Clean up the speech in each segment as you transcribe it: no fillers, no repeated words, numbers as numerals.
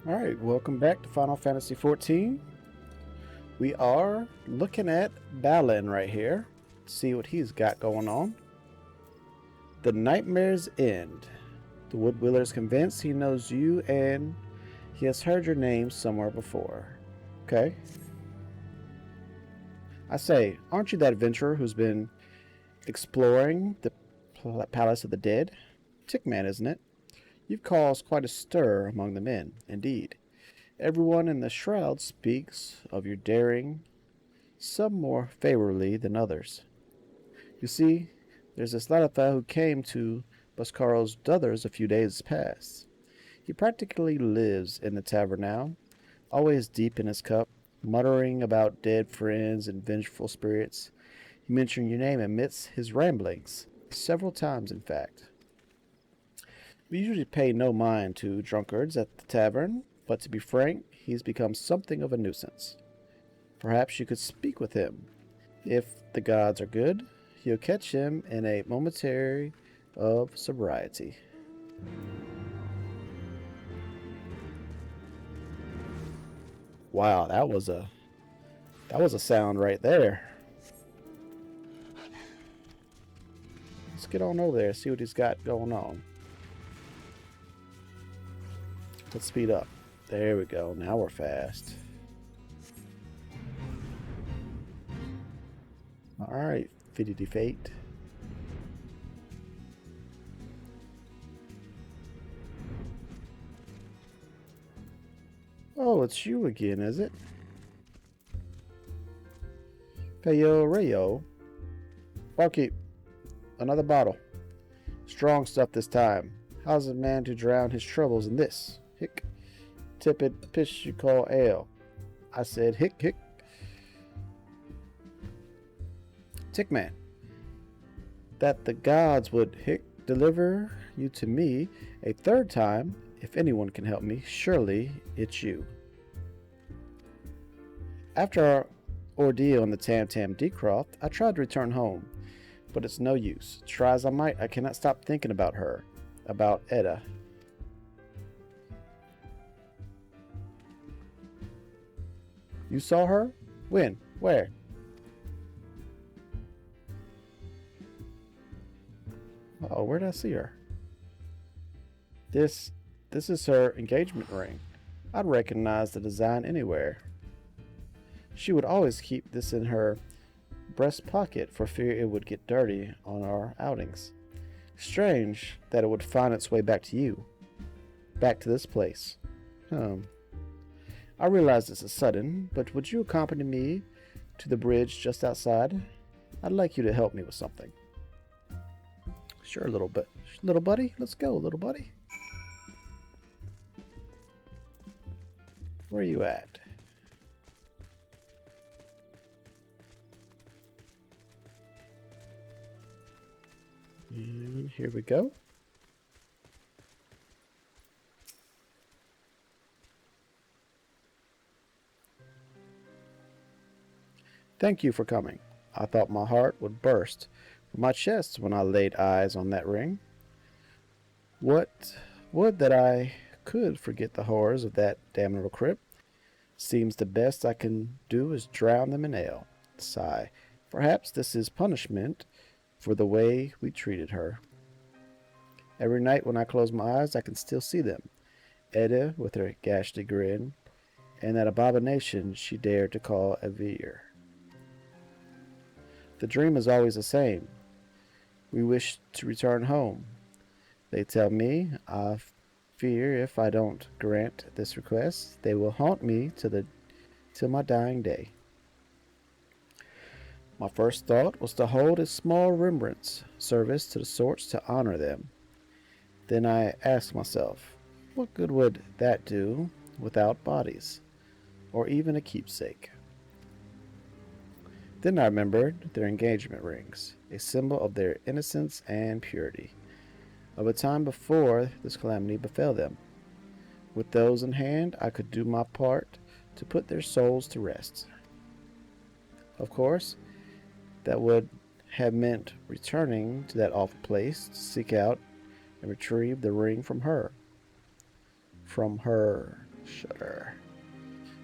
Alright, welcome back to Final Fantasy XIV. We are looking at Balin right here. See what he's got going on. The Nightmare's End. The Woodwheeler is convinced he knows you and he has heard your name somewhere before. Okay. I say, aren't you that adventurer who's been exploring the Palace of the Dead? Tickman, isn't it? You've caused quite a stir among the men, indeed. Everyone in the shroud speaks of your daring, some more favorably than others. You see, there's this Latitha who came to Boscaro's Duthers a few days past. He practically lives in the tavern now, always deep in his cup, muttering about dead friends and vengeful spirits. He mentioned your name amidst his ramblings, several times in fact. We usually pay no mind to drunkards at the tavern, but to be frank, he's become something of a nuisance. Perhaps you could speak with him. If the gods are good, you'll catch him in a momentary of sobriety. Wow, that was a sound right there. Let's get on over there, see what he's got going on. Let's speed up. There we go. Now we're fast. Alright, Fiddy Fate. Oh, it's you again, is it? Eorzea. Barkeep. Another bottle. Strong stuff this time. How's a man to drown his troubles in this? Hick. Tepid piss you call ale. I said hick hick. Tickman. That the gods would hick deliver you to me a third time, if anyone can help me, surely it's you. After our ordeal in the Tam Tam Decroft, I tried to return home, but it's no use. Try as I might, I cannot stop thinking about her, about Edda. You saw her? When? Where? Oh, where did I see her? This is her engagement ring. I'd recognize the design anywhere. She would always keep this in her breast pocket for fear it would get dirty on our outings. Strange that it would find its way back to you. Back to this place. I realize this is sudden, but would you accompany me to the bridge just outside? I'd like you to help me with something. Sure, little buddy. Let's go, little buddy. Where are you at? And here we go. Thank you for coming. I thought my heart would burst from my chest when I laid eyes on that ring. Would that I could forget the horrors of that damnable crypt. Seems the best I can do is drown them in ale. Sigh. Perhaps this is punishment for the way we treated her. Every night when I close my eyes, I can still see them. Edda with her ghastly grin, and that abomination she dared to call a veer. The dream is always the same. We wish to return home. They tell me I fear if I don't grant this request, they will haunt me till my dying day. My first thought was to hold a small remembrance service to the sorts to honor them. Then I asked myself, what good would that do without bodies, or even a keepsake? Then I remembered their engagement rings, a symbol of their innocence and purity, of a time before this calamity befell them. With those in hand, I could do my part to put their souls to rest. Of course, that would have meant returning to that awful place to seek out and retrieve the ring from her. Shudder.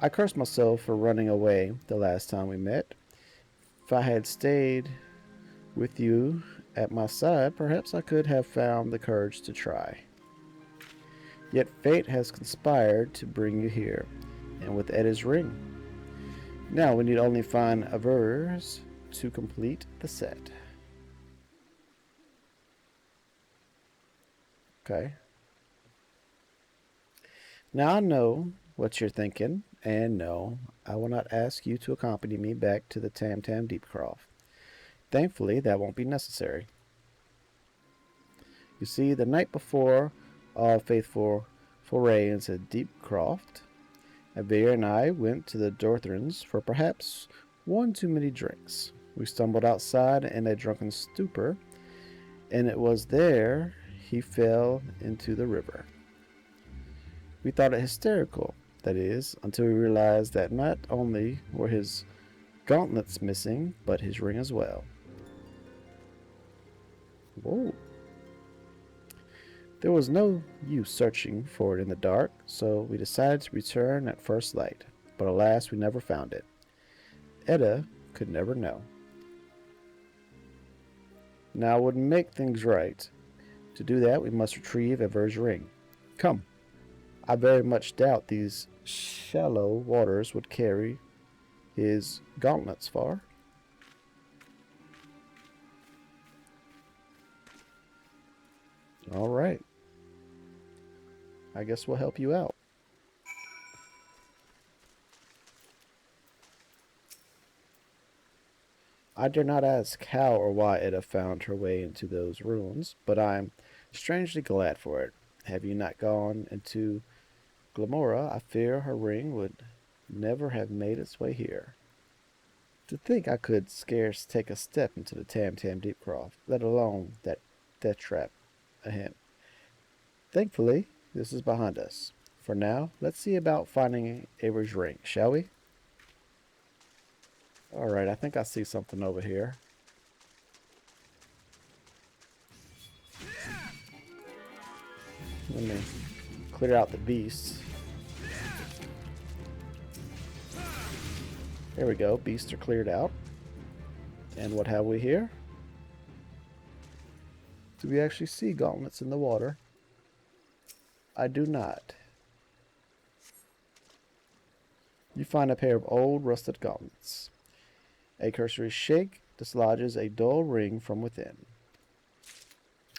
I cursed myself for running away the last time we met. If I had stayed with you at my side, perhaps I could have found the courage to try. Yet fate has conspired to bring you here, and with Edda's ring. Now we need only find Avers to complete the set. Okay. Now I know what you're thinking, and no, I will not ask you to accompany me back to the Tam Tam Deepcroft. Thankfully, that won't be necessary. You see, the night before all faithful foray into Deepcroft, Avir and I went to the Dorthrans for perhaps one too many drinks. We stumbled outside in a drunken stupor, and it was there he fell into the river. We thought it hysterical, that is, until we realized that not only were his gauntlets missing, but his ring as well. Whoa. There was no use searching for it in the dark, so we decided to return at first light, but alas, we never found it. Edda could never know. Now it would make things right. To do that, we must retrieve Aver's ring. Come. I very much doubt these shallow waters would carry his gauntlets far. All right. I guess we'll help you out. I dare not ask how or why Edda found her way into those ruins, but I'm strangely glad for it. Have you not gone into Glamora, I fear her ring would never have made its way here. To think I could scarce take a step into the Tam Tam Deepcroft, let alone that death trap ahead. Thankfully, this is behind us. For now, let's see about finding Aver's ring, shall we? Alright, I think I see something over here. Let me clear out the beasts. There we go, beasts are cleared out. And what have we here? Do we actually see gauntlets in the water? I do not. You find a pair of old rusted gauntlets. A cursory shake dislodges a dull ring from within.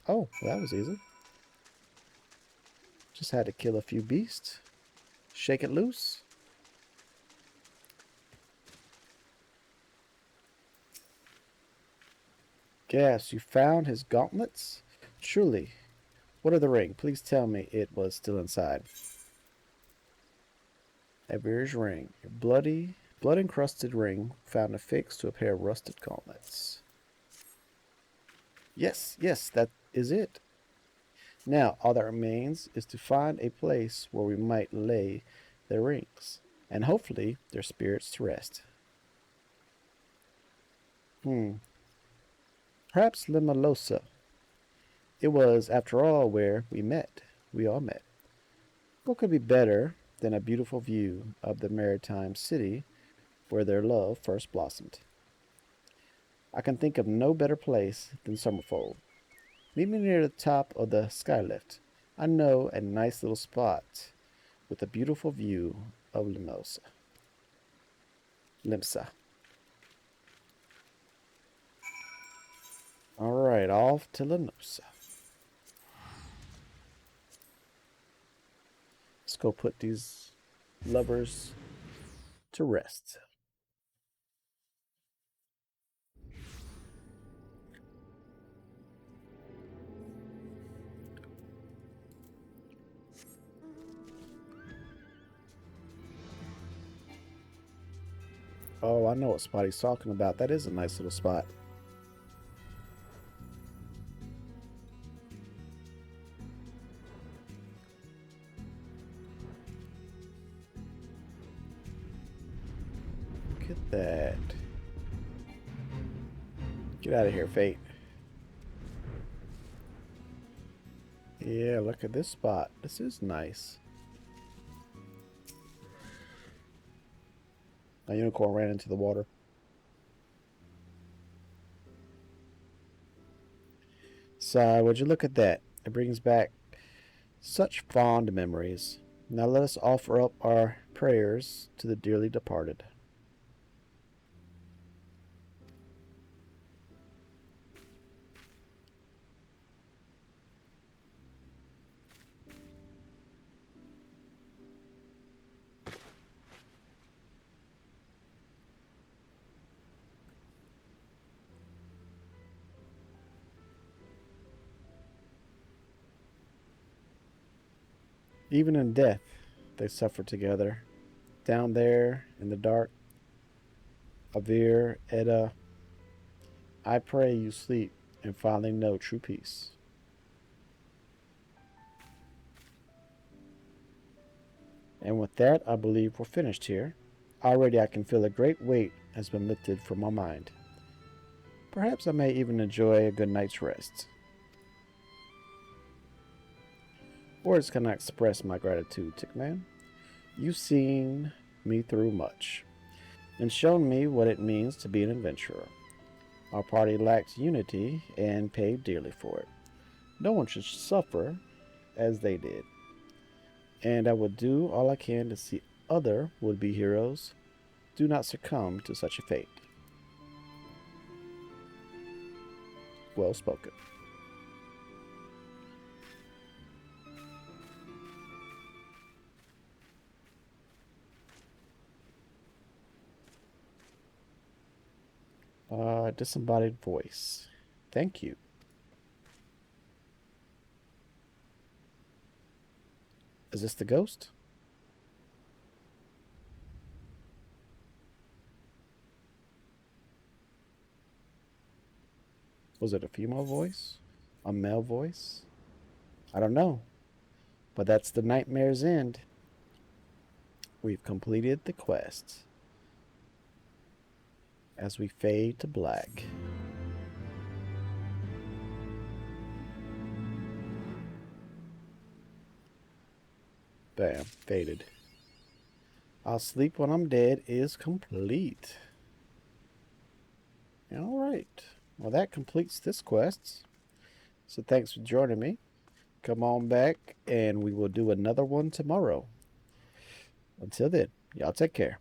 Oh, that was easy. Just had to kill a few beasts. Shake it loose. Gas, you found his gauntlets? Truly. What of the ring? Please tell me it was still inside. Aver's ring. Your blood-encrusted ring found affixed to a pair of rusted gauntlets. Yes, that is it. Now, all that remains is to find a place where we might lay their rings, and hopefully their spirits to rest. Perhaps Limalosa. It was, after all, where we all met. What could be better than a beautiful view of the maritime city where their love first blossomed? I can think of no better place than Summerfold. Meet me near the top of the skylift. I know a nice little spot with a beautiful view of Limsa. Alright, off to Limsa. Let's go put these lovers to rest. Oh, I know what spot he's talking about. That is a nice little spot. Look at that. Get out of here, Fate. Yeah, look at this spot. This is nice. A unicorn ran into the water. So, would you look at that? It brings back such fond memories. Now let us offer up our prayers to the dearly departed. Even in death, they suffer together. Down there in the dark, Avir, Edda, I pray you sleep and finally know true peace. And with that, I believe we're finished here. Already I can feel a great weight has been lifted from my mind. Perhaps I may even enjoy a good night's rest. Words cannot express my gratitude, Tickman. You've seen me through much, and shown me what it means to be an adventurer. Our party lacked unity and paid dearly for it. No one should suffer as they did. And I will do all I can to see other would-be heroes do not succumb to such a fate. Well spoken. Disembodied voice. Thank you. Is this the ghost? Was it a female voice? A male voice? I don't know. But that's the nightmare's end. We've completed the quest. As we fade to black. Bam, faded. I'll sleep when I'm dead is complete. Alright. Well, that completes this quest. So thanks for joining me. Come on back and we will do another one tomorrow. Until then, y'all take care.